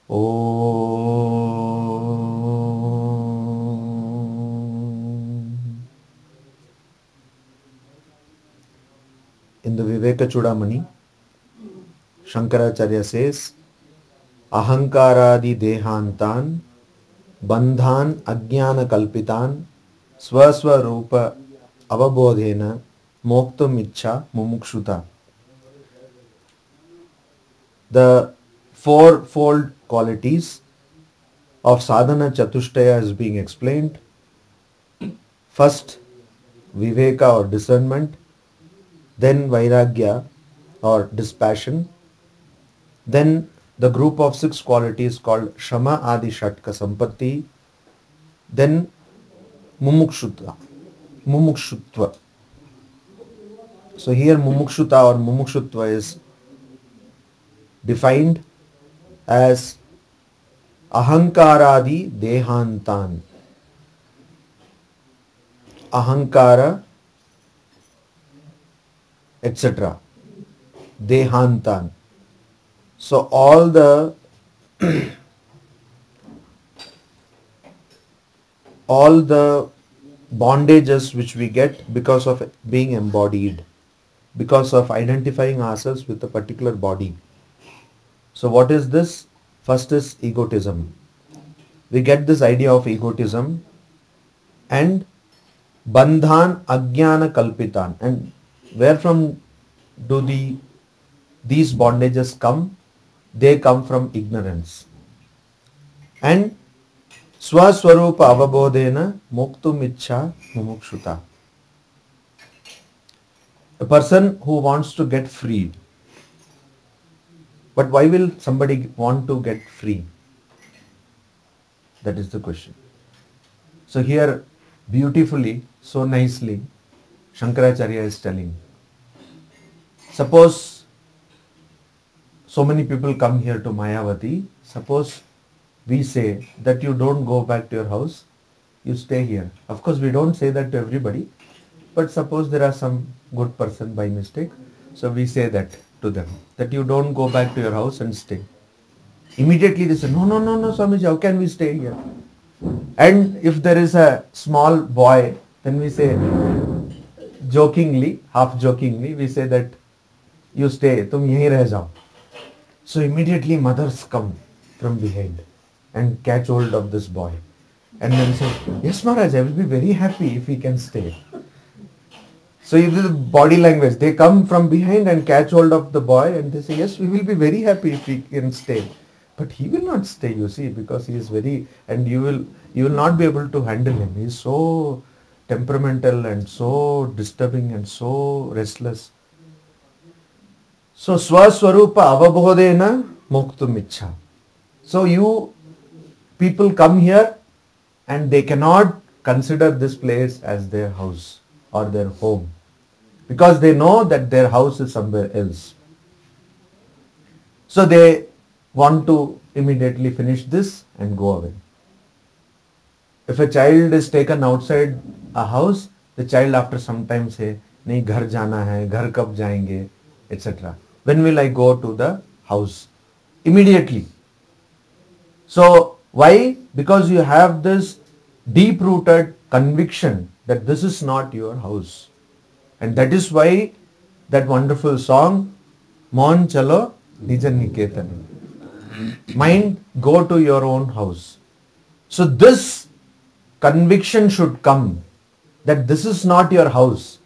Om. In the Vivekachudamani, Shankaracharya says, Ahankaradi dehantan, bandhan ajnana kalpitan, swaswarupa avabodhena, moktum ichha mumukshuta. The fourfold qualities of sadhana chatushtaya is being explained. First, viveka or discernment, then vairagya or dispassion, then the group of 6 qualities called Shama Adi Shatka Sampatti, then Mumukshutva. So here Mumukshuta or Mumukshutva is defined as Ahankaradi Dehantan. Ahankara, etc. Dehantan. So all the bondages which we get because of being embodied, because of identifying ourselves with a particular body. So what is this? First is egotism. We get this idea of egotism and bandhan ajnana kalpitan. And where from do these bondages come? They come from ignorance. And swaswarupa avabodhena moktum ichha mumukshuta. A person who wants to get freed. But why will somebody want to get free? That is the question. So here beautifully, so nicely, Shankaracharya is telling. Suppose so many people come here to Mayavati. Suppose we say that you don't go back to your house, you stay here. Of course, we don't say that to everybody, but suppose there are some good person by mistake, so we say that to them, that you don't go back to your house and stay. Immediately they say, no, Swamiji, how can we stay here? And if there is a small boy, then we say, jokingly, half jokingly, we say that you stay, tum yahi reh jao. So immediately mothers come from behind and catch hold of this boy. And then say, yes Maharaj, I will be very happy if he can stay. So this is body language. They come from behind and catch hold of the boy and they say, yes, we will be very happy if he can stay. But he will not stay, you see, because he is very, and you will not be able to handle him. He is so temperamental and so disturbing and so restless. So swaswarupa avabodhena moktum ichha. So you people come here and they cannot consider this place as their house or their home, because they know that their house is somewhere else. So they want to immediately finish this and go away. If a child is taken outside a house, the child after some time say, nahi ghar jana hai, ghar kab jayenge, etc. When will I go to the house? Immediately. So why? Because you have this deep-rooted conviction that this is not your house. And that is why that wonderful song, Mon Chalo Nijan Niketan. Mind, go to your own house. So this conviction should come that this is not your house.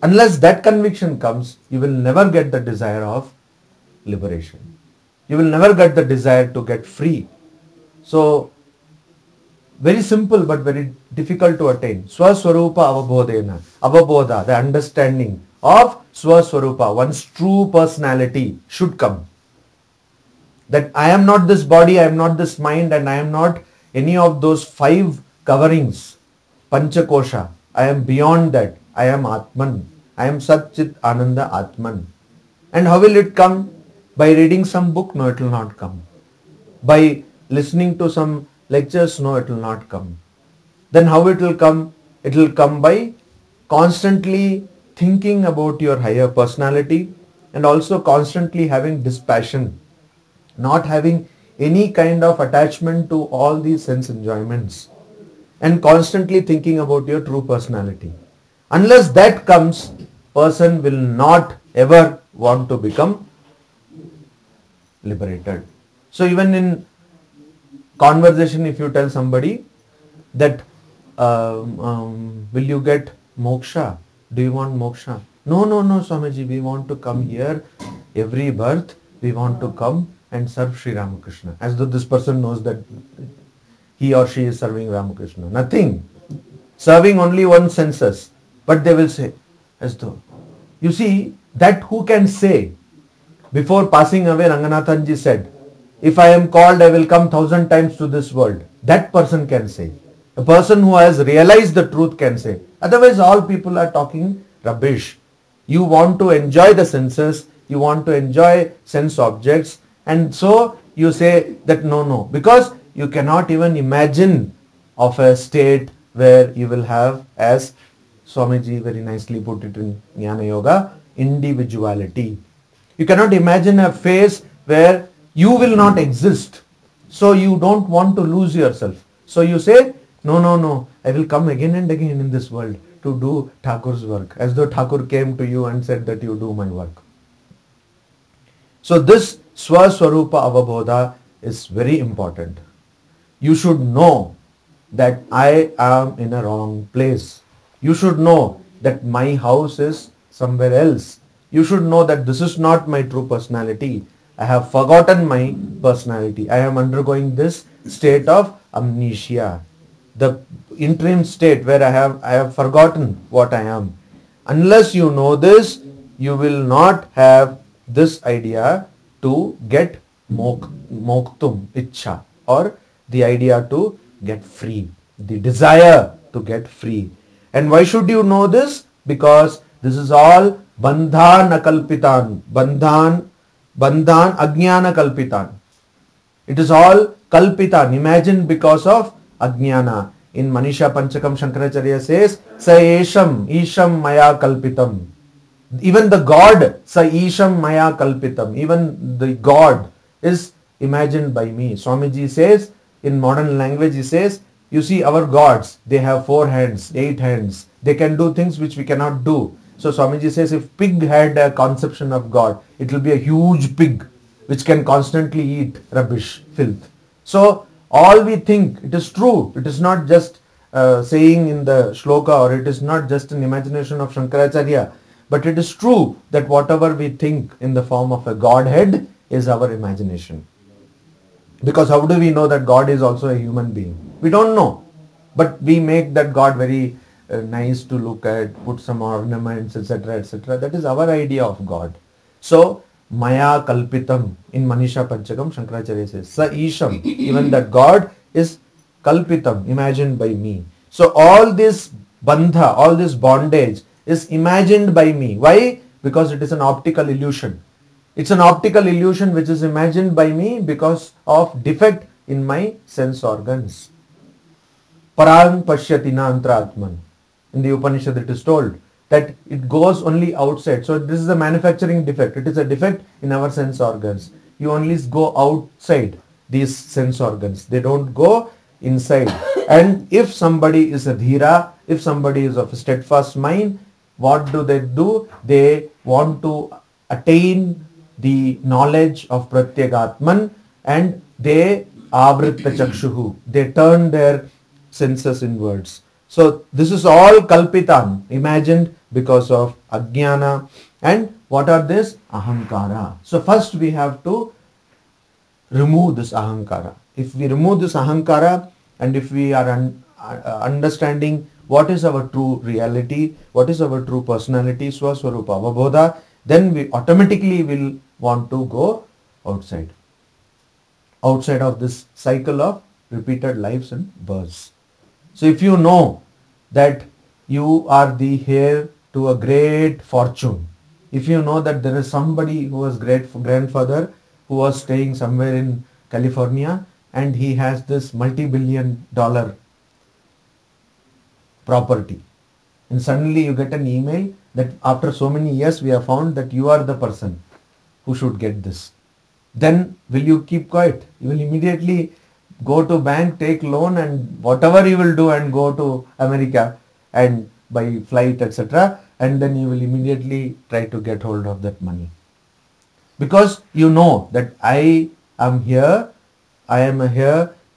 Unless that conviction comes, you will never get the desire of liberation. You will never get the desire to get free. So, very simple but very difficult to attain. Swaswarupa avabodhena. Avabodha, the understanding of Swaswarupa, one's true personality should come. That I am not this body, I am not this mind, and I am not any of those 5 coverings, Panchakosha. I am beyond that. I am Atman. I am Sat Chit Ananda Atman. And how will it come? By reading some book? No, it will not come. By listening to some lectures? No, it will not come. Then how it will come? It will come by constantly thinking about your higher personality and also constantly having dispassion, not having any kind of attachment to all these sense enjoyments and constantly thinking about your true personality. Unless that comes, person will not ever want to become liberated. So even in conversation, if you tell somebody that will you get moksha? Do you want moksha? No, Swamiji, we want to come here every birth. We want to come and serve Sri Ramakrishna. As though this person knows that he or she is serving Ramakrishna. Nothing. Serving only one senses. But they will say, as though. You see, that who can say? Before passing away, Ranganathanji said, if I am called, I will come 1,000 times to this world. That person can say. A person who has realized the truth can say. Otherwise, all people are talking rubbish. You want to enjoy the senses, you want to enjoy sense objects, and so you say that no, because you cannot even imagine of a state where you will have, as Swamiji very nicely put it in Jnana Yoga, individuality. You cannot imagine a phase where you will not exist. So you don't want to lose yourself. So you say, no, I will come again and again in this world to do Thakur's work. As though Thakur came to you and said that you do my work. So this Swaswarupa Avabodha is very important. You should know that I am in a wrong place. You should know that my house is somewhere else. You should know that this is not my true personality. I have forgotten my personality. I am undergoing this state of amnesia. The interim state where I have forgotten what I am. Unless you know this, you will not have this idea to get moktum, ichha, or the idea to get free, the desire to get free. And why should you know this? Because this is all bandhan akalpitan, bandhan ajnana kalpitan. It is all kalpitan, imagined because of ajnana. In Manisha Panchakam, Shankaracharya says, Sa isham maya kalpitam. Even the God, Sa isham maya kalpitam. Even the God is imagined by me. Swamiji says, in modern language, he says, you see our gods, they have 4 hands, 8 hands. They can do things which we cannot do. So Swamiji says, if pig had a conception of God, it will be a huge pig which can constantly eat rubbish, filth. So all we think, it is true. It is not just saying in the shloka, or it is not just an imagination of Shankaracharya, but it is true that whatever we think in the form of a Godhead is our imagination. Because how do we know that God is also a human being? We don't know. But we make that God very nice to look at, put some ornaments, etc., etc. That is our idea of God. So, Maya Kalpitam in Manisha Panchakam, Shankaracharya says, Sa Isham, even that God is Kalpitam, imagined by me. So, all this bandha, all this bondage is imagined by me. Why? Because it is an optical illusion. It's an optical illusion which is imagined by me because of defect in my sense organs. Parang Pashyatina Antratman. In the Upanishad it is told that it goes only outside. So this is a manufacturing defect. It is a defect in our sense organs. You only go outside these sense organs. They don't go inside. And if somebody is a dhira, if somebody is of a steadfast mind, what do? They want to attain the knowledge of Pratyagatman, and they avritta chakshuhu. They turn their senses inwards. So this is all kalpitan, imagined because of ajnana. And what are this? Ahankara. So first we have to remove this ahankara. If we remove this ahankara, and if we are understanding what is our true reality, what is our true personality, swaswarupa avabodha, then we automatically will want to go outside of this cycle of repeated lives and births. So if you know that you are the heir to a great fortune, if you know that there is somebody who was great grandfather who was staying somewhere in California and he has this multi-billion-dollar property, and suddenly you get an email that after so many years we have found that you are the person who should get this. then will you keep quiet? You will immediately go to bank, take loan, and whatever you will do, and go to America and by flight, etc. And then you will immediately try to get hold of that money. Because you know that I am here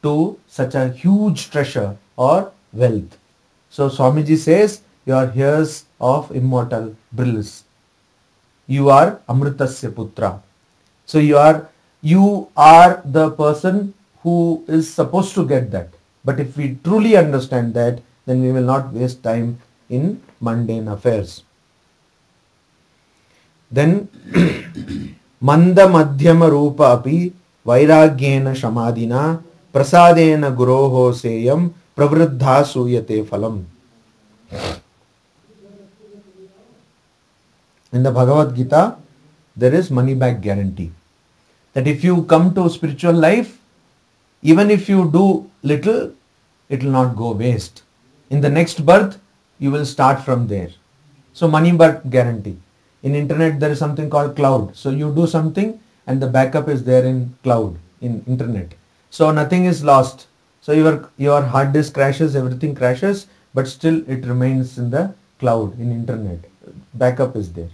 to such a huge treasure or wealth. So Swamiji says, you are heirs of immortal bliss. You are Amritasya Putra. So you are the person who is supposed to get that. But if we truly understand that, then we will not waste time in mundane affairs. Then Manda Madhyama Rupa api Vairagyena Shamadina Prasadena Guroho Seyam Pravriddha Suyate Phalam. In the Bhagavad Gita, there is money back guarantee. That if you come to spiritual life, even if you do little, it will not go waste. In the next birth, you will start from there. So money back guarantee. In internet, there is something called cloud. So you do something and the backup is there in cloud, in internet. So nothing is lost. So your hard disk crashes, everything crashes, but still it remains in the cloud, in internet. Backup is there.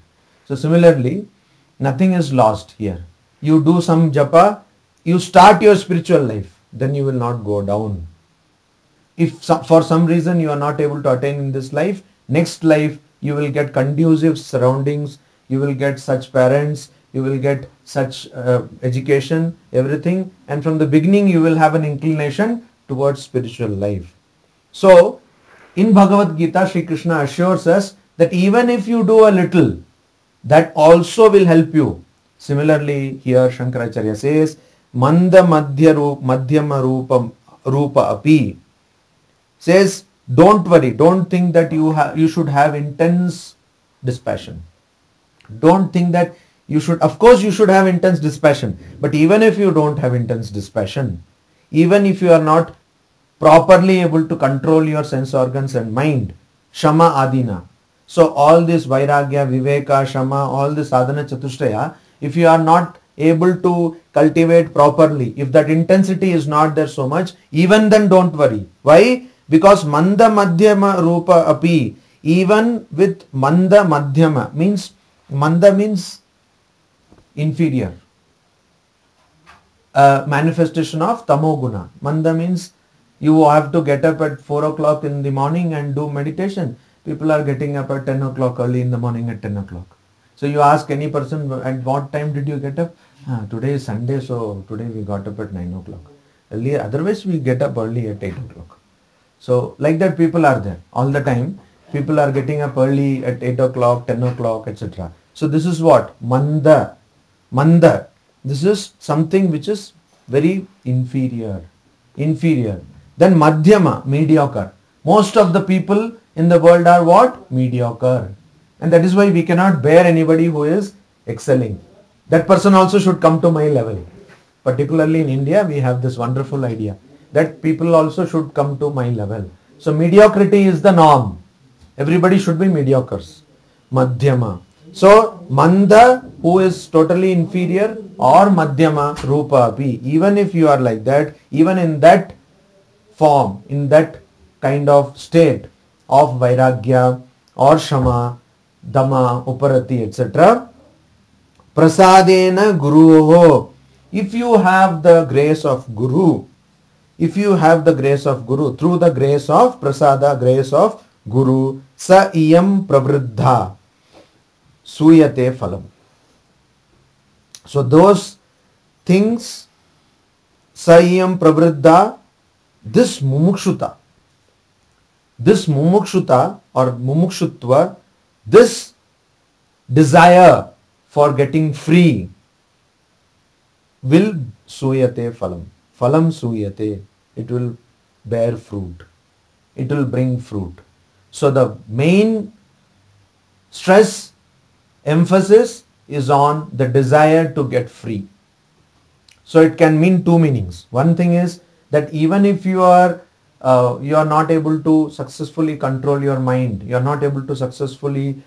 So similarly, nothing is lost here. You do some japa, you start your spiritual life, then you will not go down. If for some reason you are not able to attain in this life, next life you will get conducive surroundings, you will get such parents, you will get such education, everything, and from the beginning you will have an inclination towards spiritual life. So, in Bhagavad Gita, Sri Krishna assures us that even if you do a little, that also will help you. Similarly, here Shankaracharya says, Manda Madhyama Rupa api. Says, don't worry, don't think that you should have intense dispassion. Don't think that you should, of course you should have intense dispassion, but even if you don't have intense dispassion, even if you are not properly able to control your sense organs and mind, Shama Adina. So all this Vairagya, Viveka, Shama, all this Sadhana Chatushtaya, if you are not able to cultivate properly, if that intensity is not there so much, even then don't worry. Why? Because Manda Madhyama Rupa api, even with Manda Madhyama, Manda means inferior. Manifestation of Tamoguna. Manda means you have to get up at 4 o'clock in the morning and do meditation. People are getting up at 10 o'clock early in the morning at 10 o'clock. So you ask any person, at what time did you get up? Today is Sunday, so today we got up at 9 o'clock. Earlier, otherwise we get up early at 8 o'clock. So like that people are there all the time. People are getting up early at 8 o'clock, 10 o'clock, etc. So this is what? Manda. This is something which is very inferior. Then Madhyama, mediocre. Most of the people in the world are what? Mediocre. And that is why we cannot bear anybody who is excelling. That person also should come to my level. Particularly in India, we have this wonderful idea that people also should come to my level. So mediocrity is the norm. Everybody should be mediocres. Madhyama. So Manda, who is totally inferior, or Madhyama Rupa api. Even if you are like that, even in that form, in that kind of state of Vairagya or Shama, Dhamma, Uparati, etc. Prasadena Guruho. If you have the grace of Guru, through the grace of Prasada, grace of Guru, Sa Iyam Pravriddha Suyate Phalam. So those things, Sa Iyam Pravriddha, this mumukshuta or mumukshutva, this desire for getting free will suyate phalam. Phalam suyate. It will bear fruit. It will bring fruit. So the main stress, emphasis is on the desire to get free. So it can mean two meanings. One thing is that even if you are not able to successfully control your mind, you are not able to successfully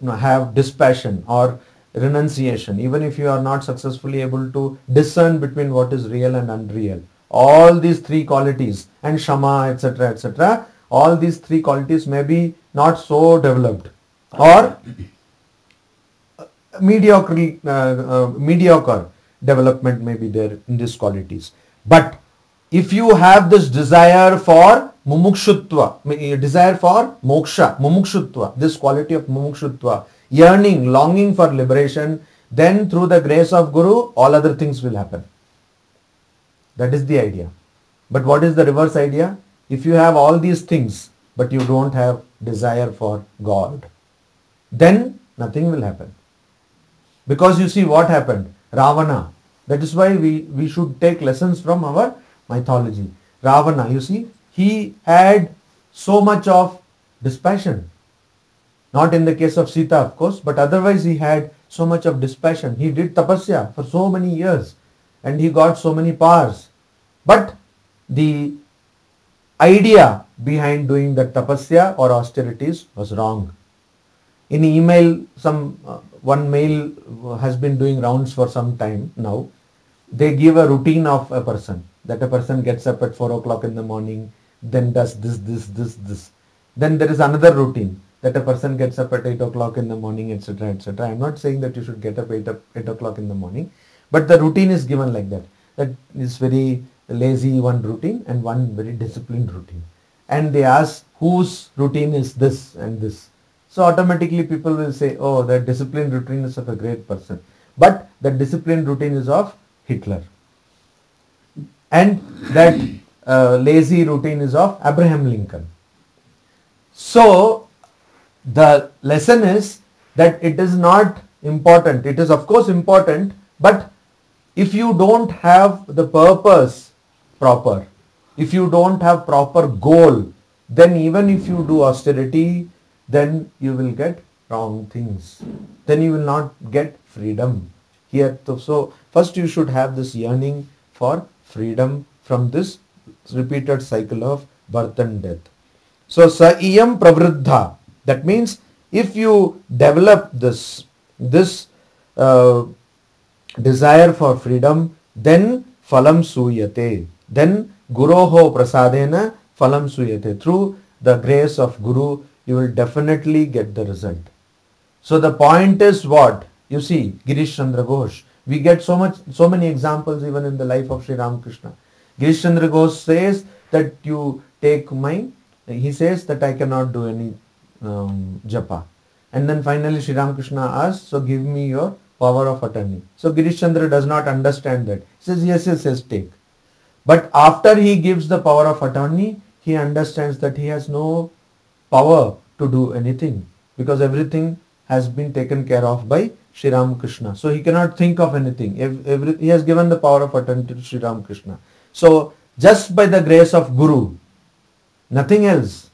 have dispassion, or renunciation, even if you are not successfully able to discern between what is real and unreal, all these three qualities, and shama, etc., etc., all these three qualities may be not so developed, or mediocre development may be there in these qualities. But if you have this desire for mumukshutva, desire for moksha, mumukshutva, this quality of mumukshutva, yearning, longing for liberation, then through the grace of Guru, all other things will happen. That is the idea. But what is the reverse idea? If you have all these things, but you don't have desire for God, then nothing will happen. Because you see what happened, Ravana. That is why we should take lessons from our mythology. Ravana, you see, he had so much of dispassion. Not in the case of Sita, of course, but otherwise he had so much of dispassion. He did tapasya for so many years and he got so many powers. But the idea behind doing the tapasya or austerities was wrong. In email, one mail has been doing rounds for some time now. They give a routine of a person, that a person gets up at 4 o'clock in the morning, then does this. Then there is another routine, that a person gets up at 8 o'clock in the morning, etc., etc. I am not saying that you should get up 8 o'clock in the morning, but the routine is given like that. That is very lazy one routine and one very disciplined routine. And they ask whose routine is this and this. So automatically people will say, oh, that disciplined routine is of a great person. But that disciplined routine is of Hitler. And that lazy routine is of Abraham Lincoln. So the lesson is that it is not important. It is of course important, but if you don't have the purpose proper, if you don't have proper goal, then even if you do austerity, then you will get wrong things. Then you will not get freedom. Here, so first you should have this yearning for freedom from this repeated cycle of birth and death. So sa iyam pravruddha. That means if you develop this desire for freedom, then phalam suyate. Then guroho prasadena phalam suyate. Through the grace of Guru, you will definitely get the result. So the point is what? You see, Girish Chandra Ghosh. We get so many examples even in the life of Sri Ramakrishna. Girish Chandra Ghosh says that you take he says that I cannot do any japa. And then finally Sri Ramakrishna asks, so give me your power of attorney. So Girish Chandra does not understand that. He says, yes, take. But after he gives the power of attorney, he understands that he has no power to do anything because everything has been taken care of by Sri Ramakrishna. So he cannot think of anything. He has given the power of attorney to Sri Ramakrishna. So just by the grace of Guru, nothing else,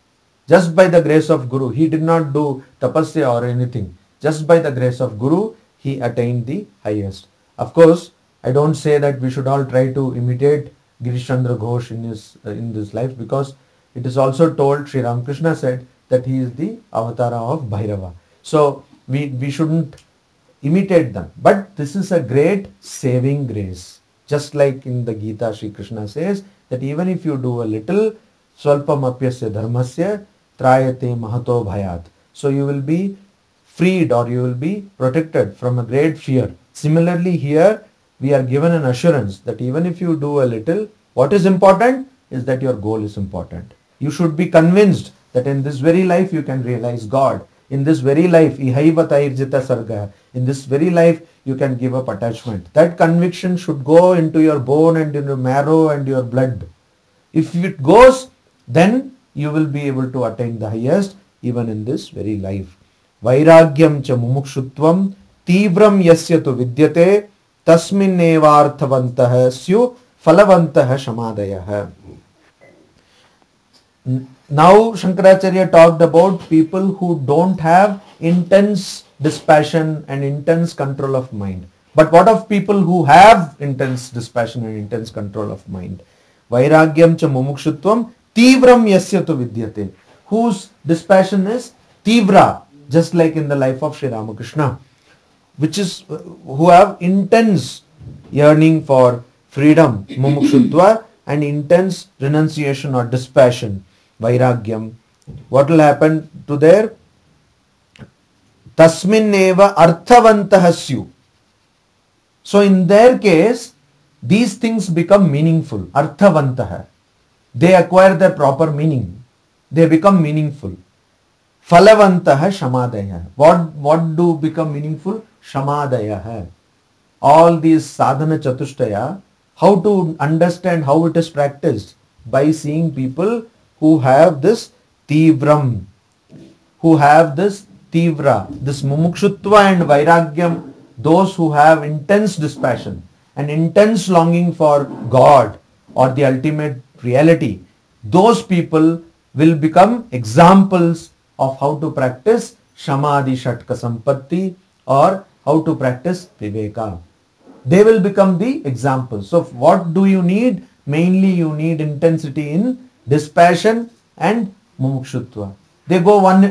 just by the grace of Guru, he did not do tapasya or anything. Just by the grace of Guru, he attained the highest. Of course, I don't say that we should all try to imitate Girish Chandra Ghosh in this life, because it is also told, Sri Ramakrishna said that he is the avatara of Bhairava. So we shouldn't imitate them. But this is a great saving grace. Just like in the Gita, Sri Krishna says that even if you do a little, swalpam apyasya dharmasya trayate mahato bhayat. So you will be freed or you will be protected from a great fear. Similarly here, we are given an assurance that even if you do a little, what is important is that your goal is important. You should be convinced that in this very life you can realize God. In this very life, ihaiva tairjita sarga. In this very life, you can give up attachment. That conviction should go into your bone and into your marrow and your blood. If it goes, then you will be able to attain the highest even in this very life. Vairagyam cha mumukshutvam tivram yasya tu vidyate tasmin evarthavantah syu phalavantah shamadayah. Now Shankaracharya talked about people who don't have intense dispassion and intense control of mind. But what of people who have intense dispassion and intense control of mind? Vairagyam cha mumukshutvam tivram yasya tu vidyate. Whose dispassion is tivra, just like in the life of Sri Ramakrishna. who have intense yearning for freedom, mumukshutva, and intense renunciation or dispassion, vairagyam. What will happen to their tasmin eva arthavantah syu? So in their case, these things become meaningful, arthavantah. They acquire their proper meaning. They become meaningful. Phalavantah shamadaya. What do become meaningful? Shamadaya. All these sadhana chatushtaya, how to understand how it is practiced? By seeing people who have this tivram, who have this tivra, this mumukshutva and vairagyam, those who have intense dispassion and intense longing for God or the ultimate reality, those people will become examples of how to practice Shamadhi Shatka Sampatti or how to practice Viveka. They will become the examples. So what do you need? Mainly you need intensity in dispassion and mumukshutva. They go hand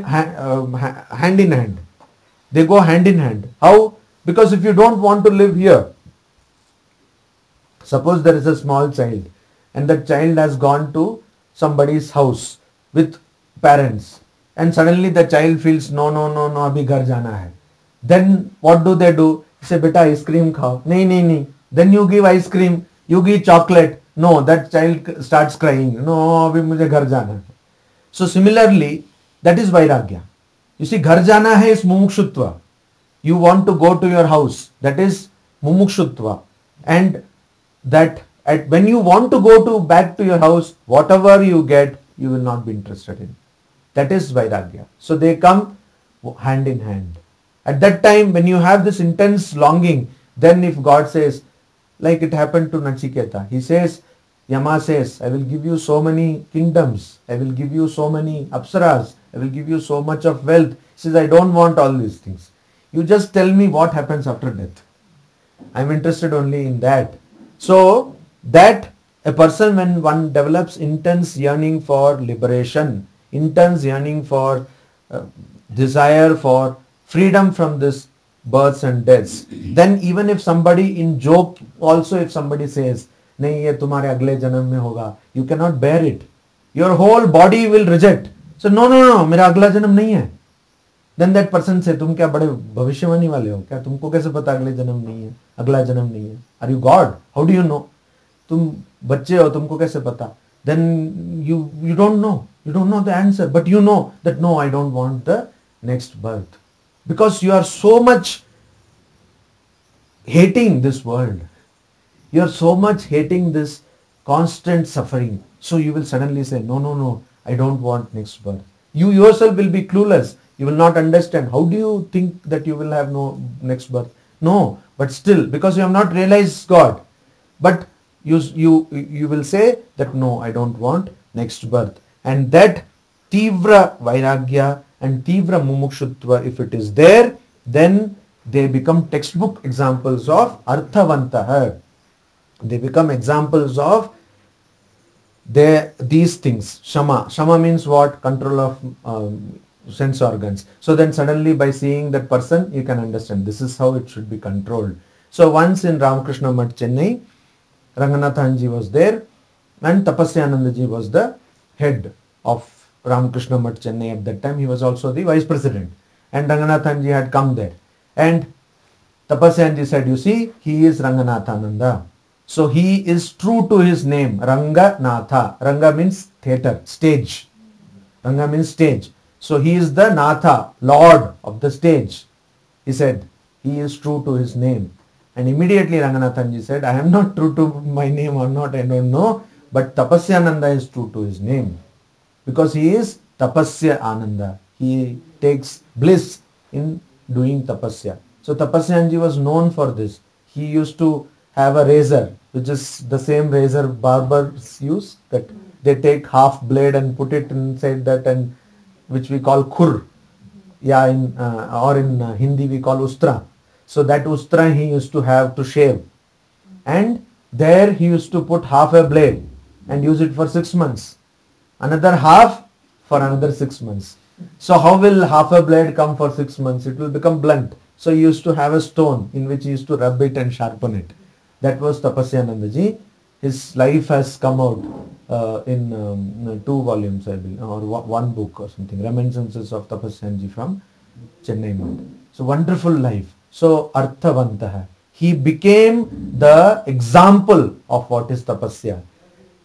in hand. They go hand in hand. How? Because if you don't want to live here, suppose there is a small child and that child has gone to somebody's house with parents and suddenly the child feels no, abhi ghar jana hai. Then what do? Say, beta ice cream khao. Nahi. Then you give ice cream, you give chocolate. No, that child starts crying. No, abhi mujhe ghar jana hai. So similarly, that is vairagya. You see, ghar jana hai is mumukshutva. You want to go to your house. That is mumukshutva. And that when you want to go back to your house, whatever you get, you will not be interested in. That is vairagya. So they come hand in hand. At that time, when you have this intense longing, then if God says, like it happened to Nachiketa, he says, Yama says, I will give you so many kingdoms, I will give you so many apsaras, I will give you so much of wealth. He says, I don't want all these things. You just tell me what happens after death. I am interested only in that. So, that a person, when one develops intense yearning for liberation, intense yearning for desire for freedom from this births and deaths, then even if somebody in joke also, if somebody says, nahi ye tumhare agle janam mein hoga, you cannot bear it. Your whole body will reject. So no, mera agla janam nahi hai. Then that person say, tum kya bade bhavishyavani wale ho kya? Tumko kaise pata agle janam nahi hai, agla janam nahi hai? Are you God? How do you know? Tum bacche ho, tumko kaise pata? Then you don't know. You don't know the answer, but you know that no, I don't want the next birth. Because you are so much hating this world. You are so much hating this constant suffering. So you will suddenly say, no, I don't want next birth. You yourself will be clueless. You will not understand. How do you think that you will have no next birth? No, but still, because you have not realized God. But you will say that no, I don't want next birth. And that tivra vairagya and tivra mumukshutva, if it is there, then they become textbook examples of arthavantah. They become examples of these things. Shama means what? Control of sense organs. So then suddenly by seeing that person, you can understand this is how it should be controlled. So once in Ramakrishna Math, Chennai, Ranganathanji was there and Tapasyanandaji was the head of Ramakrishna Math, Chennai at that time. He was also the vice president and Ranganathanji had come there. And Tapasyanji said, you see, he is Ranganathananda. So he is true to his name, Ranganatha. Ranga means theatre, stage. Ranga means stage. So he is the Natha, Lord of the stage. He said, he is true to his name. And immediately Ranganathanji said, I am not true to my name or not, I don't know. But Tapasyananda is true to his name. Because he is Tapasya Ananda. He takes bliss in doing tapasya. So Tapasyanji was known for this. He used to have a razor, which is the same razor barbers use, that they take half blade and put it inside that, and which we call khur. Yeah, in Hindi we call ustra. So that ustra he used to have to shave. And there he used to put half a blade and use it for 6 months. Another half for another 6 months. So how will half a blade come for 6 months? It will become blunt. So he used to have a stone in which he used to rub it and sharpen it. That was Tapasyanandaji. His life has come out in 2 volumes, I believe, or one book or something. Reminiscences of Tapasyanji from Chennai. So wonderful life. So Arthavantaha. He became the example of what is tapasya.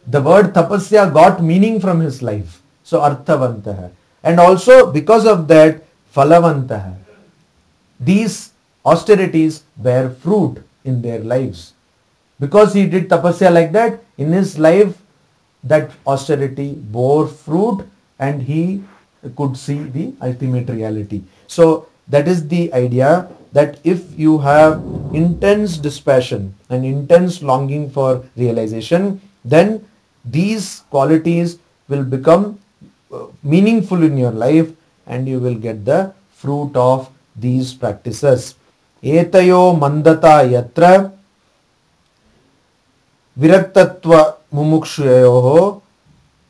The word tapasya got meaning from his life. So Arthavantaha. And also because of that, Phalavantaha. These austerities bear fruit in their lives. Because he did tapasya like that, in his life that austerity bore fruit and he could see the ultimate reality. So that is the idea, that if you have intense dispassion and intense longing for realization, then these qualities will become meaningful in your life and you will get the fruit of these practices. Etayo mandata yatra viraktatva mumukshayoho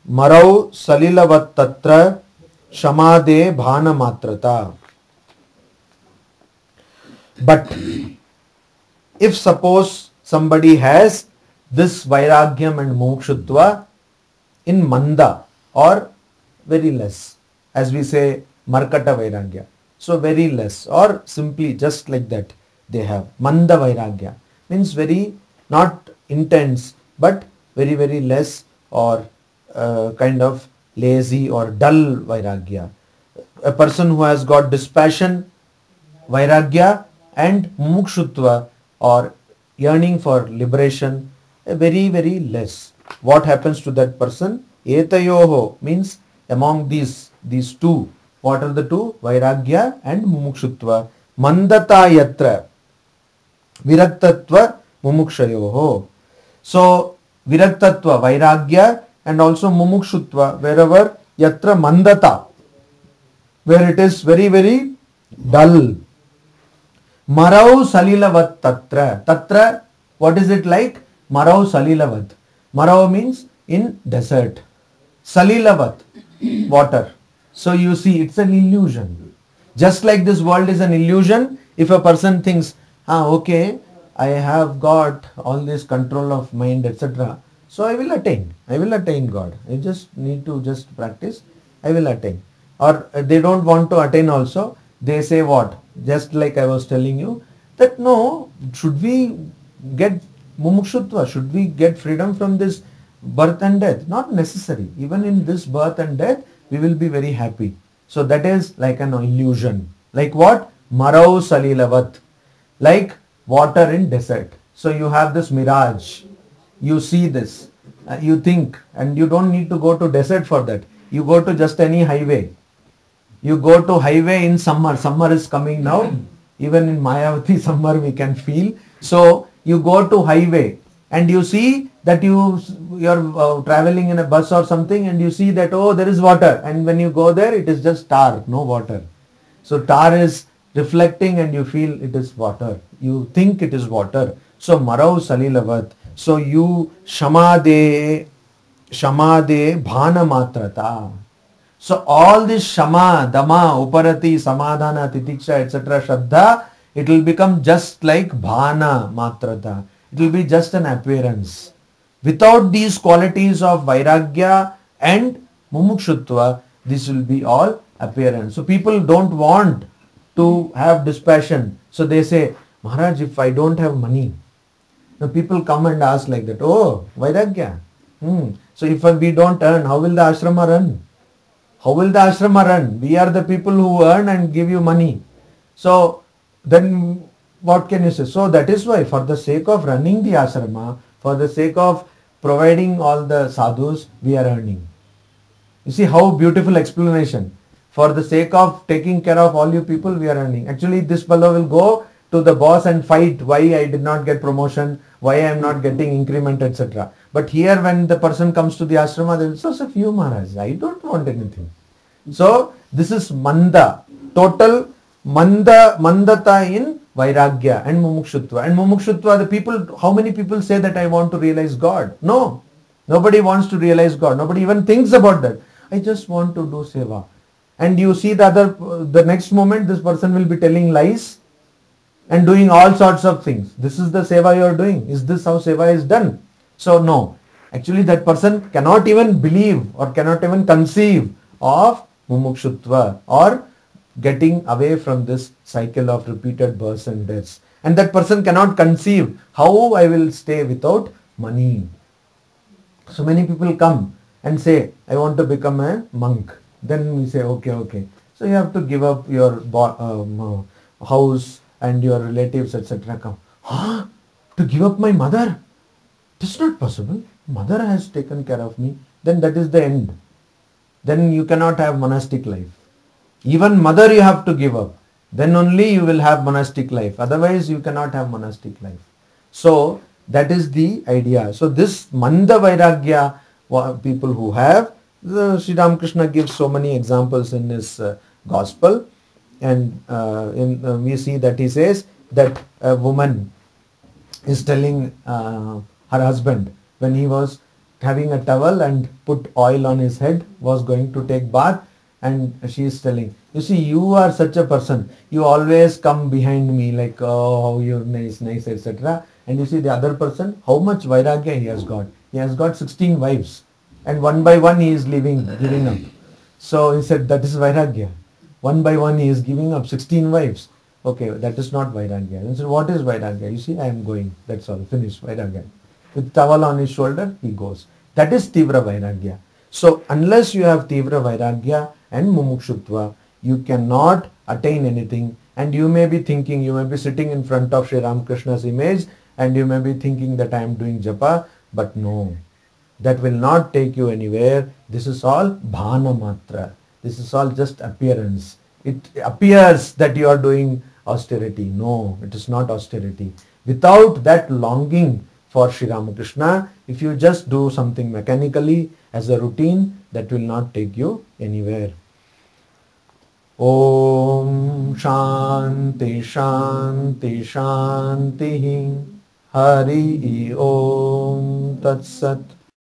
marau salilavat tatra shamade bhana matrata. But if suppose somebody has this vairagyam and mumukshutva in manda or very less, as we say markata vairagya, so very less or simply just like that they have manda vairagya, means very not intense but very very less or kind of lazy or dull vairagya. A person who has got dispassion, vairagya and mumukshutva or yearning for liberation, very very less. What happens to that person? Etayoho means among these two. What are the two? Vairagya and mumukshutva. Mandata yatra viraktatva mumukshayoho. So viraktatva, vairagya, and also mumukshutva, wherever yatra mandata, where it is very very dull. Marau salilavat tatra. Tatra, what is it like? Marau salilavat. Marau means in desert. Salilavat, water. So you see, it's an illusion. Just like this world is an illusion, if a person thinks, okay, I have got all this control of mind, etc. So I will attain God. I just need to just practice, I will attain. Or they don't want to attain also, they say what? Just like I was telling you, that no, should we get mumukshutva? Should we get freedom from this birth and death? Not necessary. Even in this birth and death, we will be very happy. So that is like an illusion. Like what? Marau salilavat. Like water in desert. So you have this mirage. You see this. You think, and you don't need to go to desert for that. You go to just any highway. You go to highway in summer. Summer is coming now. Even in Mayavati summer we can feel. So you go to highway and you see that you're traveling in a bus or something and you see that, oh, there is water. And when you go there, it is just tar, no water. So tar is reflecting and you feel it is water. You think it is water. So marau salilavat. So you shamade bhana matrata. So all this shama, dama, uparati, samadhana, titiksha, etc., shraddha, it will become just like bhana matrata. It will be just an appearance. Without these qualities of vairagya and mumukshutva, this will be all appearance. So people don't want to have dispassion. So they say, Maharaj, if I don't have money, now people come and ask like that, oh, vairagya. So if we don't earn, how will the ashrama run? How will the ashrama run? We are the people who earn and give you money. So then what can you say? So that is why, for the sake of running the ashrama, for the sake of providing all the sadhus, we are earning. You see how beautiful explanation. For the sake of taking care of all you people, we are earning. Actually, this fellow will go to the boss and fight why I did not get promotion, why I am not getting increment, etc. But here when the person comes to the ashrama, they will say, so few Maharaj, I don't want anything. So this is manda, total mandata in vairagya and mumukshutva. And mumukshutva, the people, how many people say that I want to realize God? No, nobody wants to realize God. Nobody even thinks about that. I just want to do seva. And you see the next moment this person will be telling lies. and doing all sorts of things. This is the seva you are doing. Is this how seva is done? So no. Actually that person cannot even believe or cannot even conceive of mumukshutva or getting away from this cycle of repeated births and deaths. And that person cannot conceive how I will stay without money. So many people come and say, I want to become a monk. Then we say, okay. So you have to give up your house and your relatives, etc. Come. Huh? To give up my mother? This is not possible. Mother has taken care of me. Then that is the end. Then you cannot have monastic life. Even mother you have to give up. Then only you will have monastic life. Otherwise you cannot have monastic life. So that is the idea. So this Manda Vairagya, people who have, Sri Ramakrishna gives so many examples in his gospel. And we see that he says that a woman is telling her husband, when he was having a towel and put oil on his head, was going to take bath, and she is telling, you see, you are such a person, you always come behind me like, oh, you're nice, etc. And you see the other person, how much vairagya he has got. He has got 16 wives, and one by one he is giving up. So he said, that is vairagya. One by one he is giving up 16 wives. Okay, that is not vairagya. And so what is vairagya? You see, I am going. That's all. Finish vairagya. With towel on his shoulder, he goes. That is Tivra Vairagya. So unless you have Tivra Vairagya and Mumukshutva, you cannot attain anything. And you may be thinking, you may be sitting in front of Sri Ramakrishna's image and you may be thinking that I am doing japa, but no, that will not take you anywhere. This is all bhana matra. This is all just appearance. It appears that you are doing austerity. No, it is not austerity. Without that longing for Sri Ramakrishna, if you just do something mechanically as a routine, that will not take you anywhere. Om Shanti Shanti Shanti Hari Om Tat Sat.